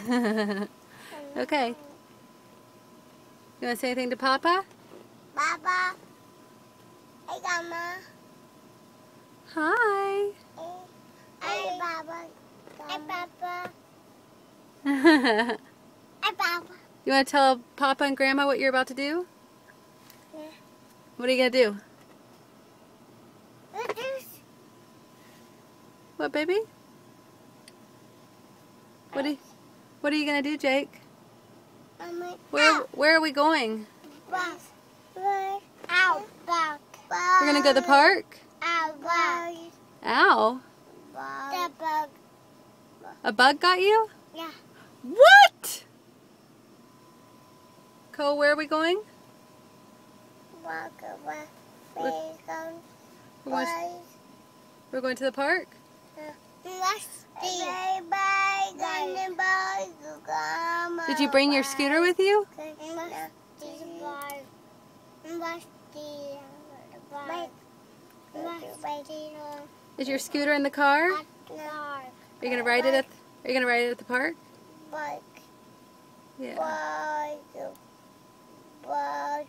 Okay. You want to say anything to Papa? Papa. Hey, Mama. Hi. Hey, Papa. Hey, Papa. You Hey, Papa. want to tell Papa and Grandma what you're about to do? Yeah. What are you going to do? What, baby? What are you going to do, Jake? Where are we going? We're We're going to go to the park? Ow. The bug. A bug got you? Yeah. What? Cole, where are we going? We're going to the park? Did you bring your scooter with you? Is your scooter in the car? Are you gonna ride it at the park? Bike. Yeah. Bike.